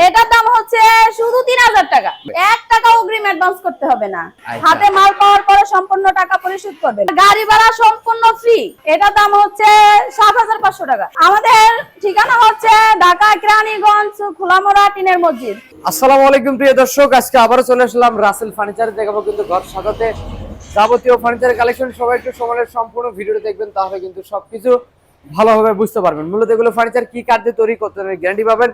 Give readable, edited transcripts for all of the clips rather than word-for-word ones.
এটার দাম হচ্ছে শুধু 3000 টাকা। 1 টাকা অগ্রিম অ্যাডভান্স করতে হবে না, হাতে মাল পাওয়ার পরে সম্পূর্ণ টাকা পরিশোধ করবেন। গাড়ি ভাড়া সম্পূর্ণ ফ্রি। এটার দাম হচ্ছে 7500 টাকা। আমাদের ঠিকানা হচ্ছে ঢাকা কেরানীগঞ্জ খোলামোড়া টিনের মসজিদ। আসসালামু আলাইকুম প্রিয় দর্শক, আজকে আবারও চলে আসলাম রাসেল ফার্নিচারে। দেখাবো কিন্তু ঘর সাজাতে যাবতীয় ফার্নিচারের কালেকশন। সবাই একটু সময়ের সম্পূর্ণ ভিডিওটা দেখবেন, তাহলে কিন্তু সবকিছু ভালোভাবে বুঝতে পারবেন। মূলত এগুলো ফার্নিচার কি কাঠ দিয়ে তৈরি করতে হবে, গ্যারান্টি পাবেন,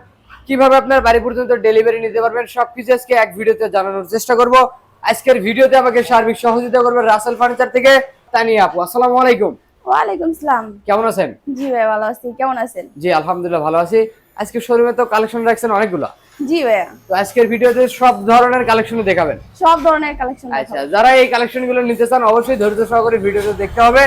কিভাবে আপনার বাড়ি পর্যন্ত ডেলিভারি নিতে পারবেন, সবকিছু আজকে এক ভিডিওতে জানানোর চেষ্টা করব। আজকের ভিডিওতে আমাকে সার্বিক সহযোগিতা করবেন রাসেল ফার্নিচার থেকে তানিয়া আপু। আসসালামু আলাইকুম। ওয়ালাইকুম আসসালাম। কেমন আছেন? জি ভাই ভালো আছি, কেমন আছেন? জি আলহামদুলিল্লাহ ভালো আছি। আজকে শোরুমে তো কালেকশন রাখছেন অনেকগুলো। জি ভাইয়া, তো আজকের ভিডিওতে সব ধরনের কালেকশন দেখাবেন। সব ধরনের কালেকশন। আচ্ছা, যারা এই কালেকশনগুলো নিতে চান অবশ্যই ধৈর্য সহকারে ভিডিওটা দেখতে হবে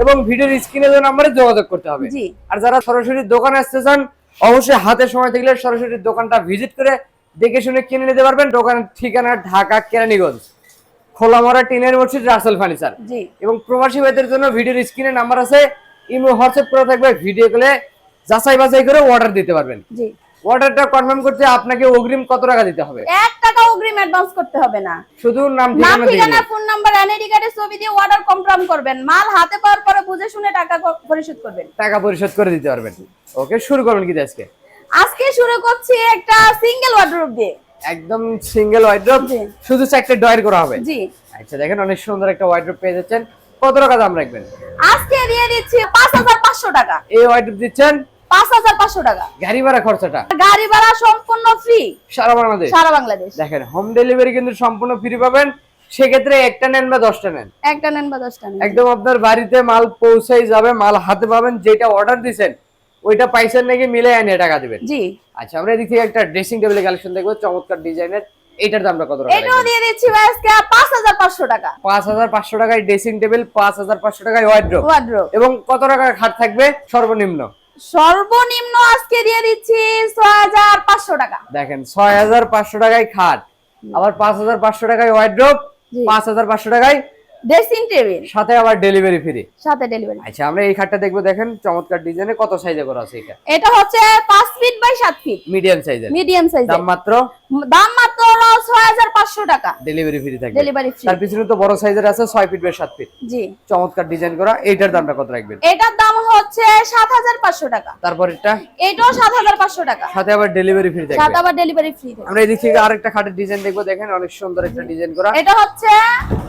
এবং ভিডিওর স্ক্রিনে দেওয়া নম্বরে যোগাযোগ করতে হবে। জি। আর যারা সরাসরি দোকানে আসতে চান অবশ্যই হাতে সময় থাকলে সরাসরি দোকানটা ভিজিট করে দেখে শুনে কিনে নিতে পারবেন। দোকানের ঠিকানা ঢাকা কেরানীগঞ্জ খোলামোড়া টিনের মসজিদ রাসেল ফার্নিচার। জি। এবং প্রবাসী ভাইদের জন্য ভিডিওর স্ক্রিনে নাম্বার আছে, ইমো হোয়াটসঅ্যাপ করা থাকবে। ভিডিও কলে যাচাই বাছাই করে অর্ডার দিতে পারবেন। জি। অর্ডারটা কনফার্ম করতে আপনাকে অগ্রিম কত টাকা দিতে হবে? 1 টাকা অগ্রিম অ্যাডভান্স করতে হবে না, শুধু নাম নাম ঠিকানা ঠিকানা দিবেন। ফোন নাম্বার এনআইডি কার্ডের ছবি দিয়ে অর্ডার কনফার্ম করবেন। মাল হাতে পাওয়ার পরে বুঝে শুনে টাকা পরিশোধ করবেন। টাকা পরিশোধ করে দিতে পারবেন। ওকে, শুরু করবেন কি আজকে? আজকে শুরু করছি একটা সিঙ্গেল ওয়ার্ডরোব দিয়ে। একদম সিঙ্গেল ওয়ার্ডরোব, জি। শুধু চারটে ডয়ার করা হবে। জি। আচ্ছা, দেখেন অনেক সুন্দর একটা ওয়ার্ডরোব পেয়ে যাচ্ছেন। কত টাকা দাম রাখবেন? আজকে দিয়ে দিচ্ছি 5500 টাকা। এই ওয়ার্ডরোব দিচ্ছেন 5500 টাকা। গাড়ি ভাড়া খরচাটা গাড়ি ভাড়া সম্পূর্ণ ফ্রি সারা বাংলাদেশ। সারা বাংলাদেশ। দেখেন হোম ডেলিভারি কিন্তু সম্পূর্ণ ফ্রি পাবেন। সেক্ষেত্রে একটা নেন বা 10টা নেন, একটা নেন বা 10টা নেন, একদম আপনার বাড়িতে মাল পৌঁছাই যাবে, মাল হাতে পাবেন। যেটা অর্ডার দিবেন ওইটা পাইছেন নাকি মিলে এনে টাকা দিবেন। জি। আচ্ছা, আমরা এদিক থেকে একটা ড্রেসিং টেবিলের কালেকশন দেখবো, চমৎকার ডিজাইনের। এইটার দামটা কত টাকা? এটাও দিয়ে দিচ্ছি ভাই আজকে 5500 টাকা। 5500 টাকায় ড্রেসিং টেবিল, 5500 টাকায় ওয়ার্ডরোব। ওয়ার্ডরোব। এবং কত টাকার খাট থাকবে সর্বনিম্ন? সর্বনিম্ন আজকে দিয়ে দিচ্ছি 6500 টাকা। দেখেন 6500 টাকায় খাট, আবার 5500 টাকায় ওয়ার্ডরোব, 5500 টাকায় ড্রেসিং টেবিল, সাথে আবার ডেলিভারি ফ্রি। সাথে ডেলিভারি। আচ্ছা, আমরা এই খাটটা দেখবো। দেখেন চমৎকার ডিজাইনে, কত সাইজে করা আছে এটা? এটা হচ্ছে 5 ফিট বাই 7 ফিট, মিডিয়াম সাইজের। মিডিয়াম সাইজের। দাম মাত্র 6500 টাকা। ডেলিভারি ফ্রি থাকবে। Delivery free. তার পিছনে তো বড় সাইজের আছে 6 ফিট বাই 7 ফিট। জি। চমৎকার ডিজাইন করা। এইটার দামটা কত রাখবেন? এটার দাম হচ্ছে 7500 টাকা। তারপর এটা এটাও 7500 টাকা, সাথে আবার ডেলিভারি ফ্রি থাকবে। সাথে আবার ডেলিভারি ফ্রি। আমরা এদিক থেকে আরেকটা খাটের ডিজাইন দেখবো। দেখেন অনেক সুন্দর একটা ডিজাইন করা। এটা হচ্ছে,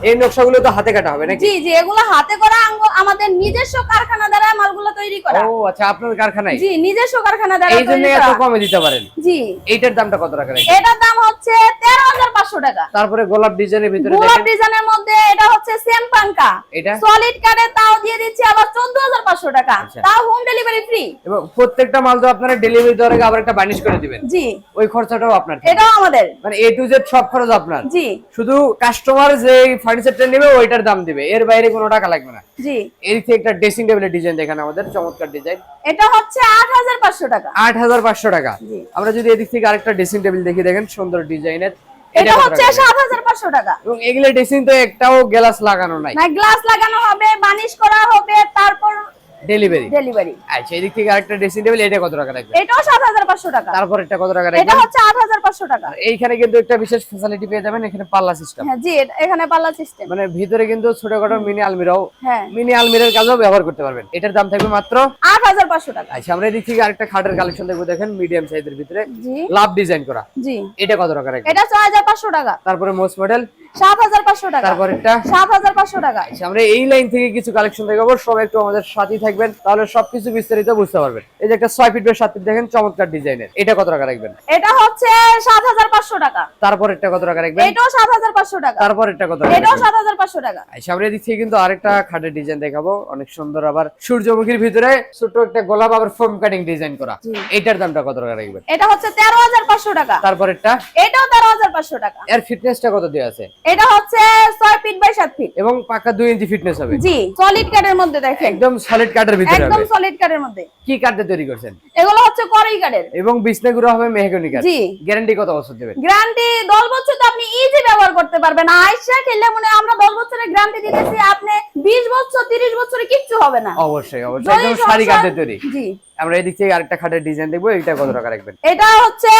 এই নকশাগুলো তো হাতে কাটা হবে নাকি? জি জি, এগুলো হাতে করা, আমাদের নিজস্ব কারখানা দ্বারা মালগুলো তৈরি করা। ও আচ্ছা, আপনার কারখানায়? জি, নিজস্ব কারখানা দ্বারা এই জন্য তৈরি এত করা। কমে দিতে পারেন। জি। এইটার দামটা কত টাকা রাখবেন? এটার দাম হচ্ছে 13500 টাকা। তারপরে গোলাপ ডিজাইনের ভিতরে গোলাপ দেখেন ডিজাইনের মধ্যে এটা হচ্ছে সেম পাঙ্কা, এটা সলিড কাটে, তাও দিয়ে দিচ্ছি আবার 14500 টাকা। আচ্ছা। তাও হোম ডেলিভারি ফ্রি। এবং প্রত্যেকটা মাল তো আপনারা ডেলিভারি দেওয়ার আগে আবার একটা বার্নিশ করে দিবেন। জি। ওই খরচাটাও আপনার থাকবে। এটাও আমাদের। মানে এ টু জেড সব খরচ আপনার। জি। শুধু কাস্টমার যে ফার্নিচারটা নেবে ওইটার দাম দিবে, এর বাইরে কোনো টাকা লাগবে না। জি। এর থেকে একটা ড্রেসিং টেবিলের ডিজাইন দেখেন আমাদের, চমৎকার ডিজাইন। এটা হচ্ছে 8500 টাকা। 8500 টাকা। জি। আমরা যদি এদিক থেকে আরেকটা ড্রেসিং টেবিল দেখি, দেখেন সুন্দর ডিজাইনের। এটা হচ্ছে 7500 টাকা। এবং এগুলো ড্রেসিং তো একটাও গ্লাস লাগানো নাই, না, গ্লাস লাগানো হবে, বানিশ করা হবে, তারপর ডেলিভারি। ডেলিভারি। আচ্ছা, এদিক থেকে আরেকটা ড্রেসিং টেবিল, এটা কত টাকা রাখবেন? এটাও 7500 টাকা। তারপর এটা কত টাকা এটা রাখবেন? হচ্ছে 8500 টাকা। এইখানে কিন্তু একটা বিশেষ ফ্যাসিলিটি পেয়ে যাবেন, এখানে পাল্লা সিস্টেম। হ্যাঁ জি, এখানে পাল্লা সিস্টেম। মানে ভিতরে কিন্তু ছোটখাটো মিনি আলমিরাও, হ্যাঁ, মিনি আলমিরার কাজও ব্যবহার করতে পারবেন। এটার দাম থাকবে মাত্র 8500 টাকা। আচ্ছা, আমরা এদিক থেকে আরেকটা খাটের কালেকশন দেখবো। দেখেন মিডিয়াম সাইজের ভিতরে জি। লাভ ডিজাইন করা। জি। এটা কত টাকা রাখবেন? এটা 6500 টাকা। তারপরে মোস্ট মডেল 7500 টাকা। তারপর এটা 7500 টাকা। আচ্ছা, আমরা এই লাইন থেকে কিছু কালেকশন দেখাবো। সবাই একটু আমাদের সাথেই থাকবেন, তাহলে সবকিছু বিস্তারিত বুঝতে পারবেন। এই যে একটা 6 ফিট বাই 7 ফিট দেখেন, চমৎকার ডিজাইনের। এটা কত টাকা রাখবেন? এটা হচ্ছে 7500 টাকা। তারপর এটা কত টাকা রাখবেন? এটাও 7500 টাকা। তারপর এটা কত টাকা এটাও রাখবেন? 7500 টাকা। আচ্ছা, আমরা এদিক থেকে কিন্তু আরেকটা খাটের ডিজাইন দেখাবো, অনেক সুন্দর। আবার সূর্যমুখীর ভিতরে ছোট একটা গোলাপ, আবার ফোম কাটিং ডিজাইন করা। জি। এটার দামটা কত টাকা রাখবেন? এটা হচ্ছে 13500 টাকা। তারপর এটা, এটাও 13500 টাকা। এর ফিটনেসটা কত দেওয়া আছে? এটা হচ্ছে 6 ফিট বাই 7 ফিট। এবং পাকা 2 ইঞ্চি ফিটনেস হবে। জি, সলিড কাঠের মধ্যে দেখেন, একদম সলিড কাঠের ভিতরে একদম হবে। সলিড কাঠের মধ্যে। কি কাঠ দিয়ে তৈরি করছেন? এগুলো হচ্ছে কড়াই কাঠের। এবং বিছনাগুলো হবে মেহগনি কাঠ। জি। গ্যারান্টি গ্যারান্টি কত বছর দিবেন? গ্যারান্টি 10 বছর তো আপনি ইজি ব্যবহার করতে পারবেন। আয়শা খেললে মনে হয় আমরা 10 বছরের গ্যারান্টি দিতেছি, আপনি 20 বছর 30 বছরে কিচ্ছু হবে না। অবশ্যই অবশ্যই, যদি একদম সারি কাঠের তৈরি। জি। আমরা এদিক থেকে আরেকটা খাটের ডিজাইন দেখবো, এটা কত টাকা রাখবেন? এটা হচ্ছে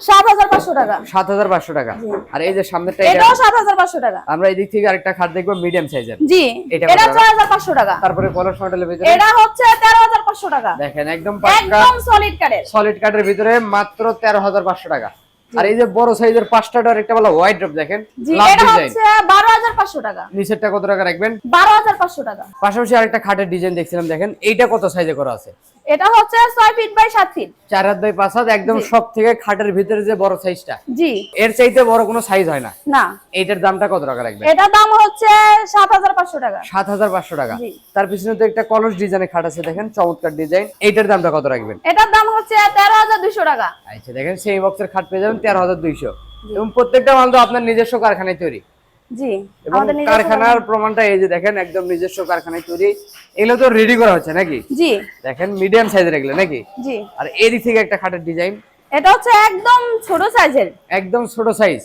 7500 টাকা। 7500 টাকা। আর এই যে সামনেরটা, এটাও 7500 টাকা। আমরা এদিক থেকে আরেকটা খাট দেখবো মিডিয়াম সাইজের। জি, এটা এটা 6500 টাকা। তারপরে কলস মডেলের ভিতরে এটা হচ্ছে 13500 টাকা। দেখেন একদম পাক্কা একদম সলিড কাঠের। সলিড কাঠের ভিতরে মাত্র 13500 টাকা। আর এই যে বড় সাইজের 5টা ডোর একটা বলা ওয়াইড ড্রপ দেখেন, জি, লাভ এটা ডিজাইন। হচ্ছে 12500 টাকা। নিচেরটা কত টাকা রাখবেন? 12500 টাকা। পাশাপাশি আরেকটা খাটের ডিজাইন দেখছিলাম, দেখেন এইটা কত সাইজে করা আছে? এটা হচ্ছে 6 ফিট বাই 7 ফিট। 4 হাত বাই 5 হাত, একদম জি। সব থেকে খাটের ভিতরে যে বড় সাইজটা, জি, এর চাইতে বড় কোনো সাইজ হয় না। না, এইটার দামটা কত টাকা রাখবেন? এটার দাম হচ্ছে 7500 টাকা। 7500 টাকা। জি। তার পিছনে তো একটা কলস ডিজাইনের খাট আছে, দেখেন চমৎকার ডিজাইন। এইটার দামটা কত রাখবেন? এটার দাম হচ্ছে 13200 টাকা। আচ্ছা, দেখেন সেই বক্সের খাট পেয়ে যাবেন 13200। এবং প্রত্যেকটা মাল তো আপনার নিজস্ব কারখানায় তৈরি। জি, এবং আমাদের নিজস্ব কারখানার প্রমাণটা এই যে দেখেন, একদম নিজস্ব কারখানায় তৈরি। এগুলো তো রেডি করা হচ্ছে নাকি? জি, দেখেন মিডিয়াম সাইজের এগুলো নাকি? জি। আর এদিক থেকে একটা খাটের ডিজাইন, এটা হচ্ছে একদম ছোট সাইজের। একদম ছোট সাইজ,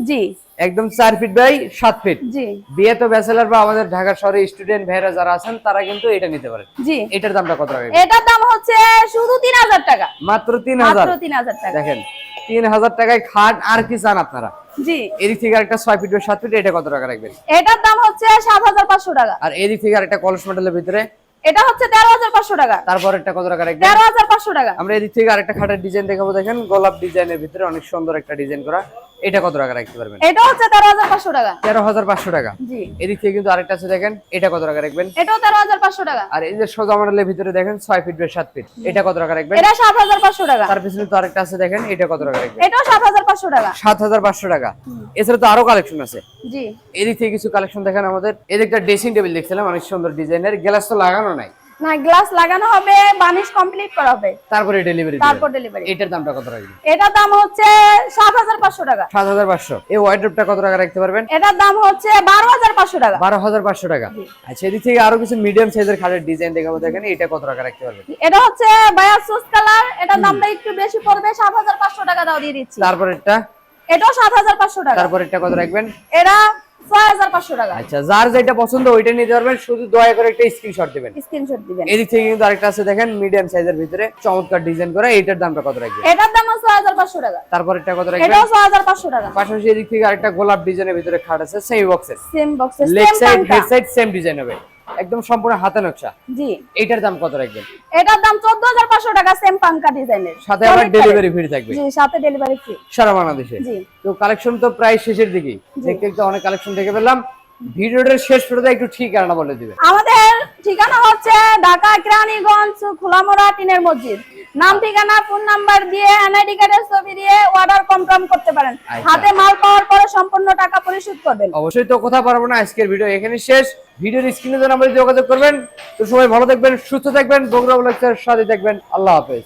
জি, একদম 4 ফিট বাই 7 ফিট। জি, বিয়ে তো ব্যাচেলর বা আমাদের ঢাকা শহরে স্টুডেন্ট ভাইরা যারা আছেন তারা কিন্তু এটা নিতে পারেন। জি। এটার দামটা কত রাখবেন? এটার দাম হচ্ছে শুধু 3000 টাকা। মাত্র মাত্র 3000। 3000 টাকা। দেখেন 3000 টাকায় খাট, আর কি চান আপনারা? জি, এদিক থেকে আরেকটা 6 ফিট বাই 7 ফিট, এটা কত টাকা রাখবেন? এটার দাম হচ্ছে 7500 টাকা। আর এদিক থেকে আরেকটা কলস মডেলের ভিতরে, এটা হচ্ছে 13500 টাকা। তারপর একটা কত টাকা রাখবেন? 13500 টাকা। আমরা এদিক থেকে আরেকটা খাটের ডিজাইন দেখাবো, দেখেন গোলাপ ডিজাইনের ভিতরে অনেক সুন্দর একটা ডিজাইন করা। এটা কত টাকা রাখতে পারবেন? এটা হচ্ছে 13500 টাকা। 13500 টাকা। জি, এদিক থেকে কিন্তু আরেকটা আছে, দেখেন এটা কত টাকা রাখবেন? এটাও 13500 টাকা। আর এই যে সোজা মডেলের ভিতরে দেখেন 6 ফিট বাই 7 ফিট, এটা কত টাকা রাখবেন? এটা 7500 টাকা। তার পিছনে তো আরেকটা আছে, দেখেন এটা কত টাকা রাখবেন? এটাও 7500 টাকা। 7500 টাকা। এছাড়া তো আরো কালেকশন আছে। জি, এদিক থেকে কিছু কালেকশন দেখেন আমাদের। এদিকটা ড্রেসিং টেবিল দেখছিলাম, অনেক সুন্দর ডিজাইনের। গ্লাস তো লাগানো নাই, না, গ্লাস লাগানো হবে, বার্নিশ কমপ্লিট করা হবে, তারপরে ডেলিভারি তারপর ডেলিভারি। এটার দামটা কত রাখবেন? এটার দাম হচ্ছে 7500 টাকা। 7500। এই ওয়াইড্রপটা কত টাকা রাখতে পারবেন? এটার দাম হচ্ছে 12500 টাকা। 12500 টাকা। আচ্ছা, এদিক থেকে আরো কিছু মিডিয়াম সাইজের খাটের ডিজাইন দেখাবো, দেখেন এটা কত টাকা রাখতে পারবেন? এটা হচ্ছে বায়ার সুস কালার, এটার দামটা একটু বেশি পড়বে, 7500 টাকা দাও দিয়ে দিচ্ছি। তারপর এটা, এটাও 7500 টাকা। তারপর এটা কত রাখবেন? এটা 6500 টাকা। আচ্ছা, যার যেটা পছন্দ ওইটা নিতে পারবেন, শুধু দয়া করে একটা স্ক্রিনশট দিবেন। স্ক্রিনশট দিবেন। এদিক থেকে কিন্তু আরেকটা আছে, দেখেন মিডিয়াম সাইজের ভিতরে চমৎকার ডিজাইন করা। এটার দামটা কত রাখবেন? এটার দাম 6500 টাকা। তারপর এটা কত রাখবেন? এটাও 6500 টাকা। পাশাপাশি এদিক থেকে আরেকটা গোলাপ ডিজাইনের ভিতরে খাট আছে, সেম বক্সের, সেম বক্সের লেগ সেম সাইড পাঙ্কা। হেড সাইড সেম ডিজাইন হবে, একদম সম্পূর্ণ হাতে নকশা। জি, এটার দাম কত রাখবেন? এটার দাম 14500 টাকা, সেম পাঙ্কা ডিজাইনের। সাথে আবার ডেলিভারি ফ্রি থাকবে জি, সাথে ডেলিভারি ফ্রি সারা বাংলাদেশে। জি। তো কালেকশন তো প্রায় শেষের দিকেই, দেখতে দেখতে অনেক কালেকশন দেখে ফেললাম। ভিডিওটার শেষ পর্যন্ত একটু ঠিকানা বলে দিবেন। আমাদের ঠিকানা হচ্ছে ঢাকা কেরানীগঞ্জ খোলামোড়া টিনের মসজিদ। নাম, ঠিকানা, ফোন নাম্বার দিয়ে, এনআইডি কার্ডের ছবি দিয়ে অর্ডার কনফার্ম করতে পারেন। আচ্ছা। হাতে মাল পাওয়ার পরে সম্পূর্ণ টাকা পরিশোধ করবেন। অবশ্যই তো কথা পারবো না, আজকের ভিডিও এখানে শেষ। ভিডিওর স্ক্রিনে যে নাম্বারে যোগাযোগ করবেন। তো সবাই ভালো থাকবেন, সুস্থ থাকবেন, বগুড়া ব্লগসের সাথে থাকবেন। আল্লাহ হাফেজ।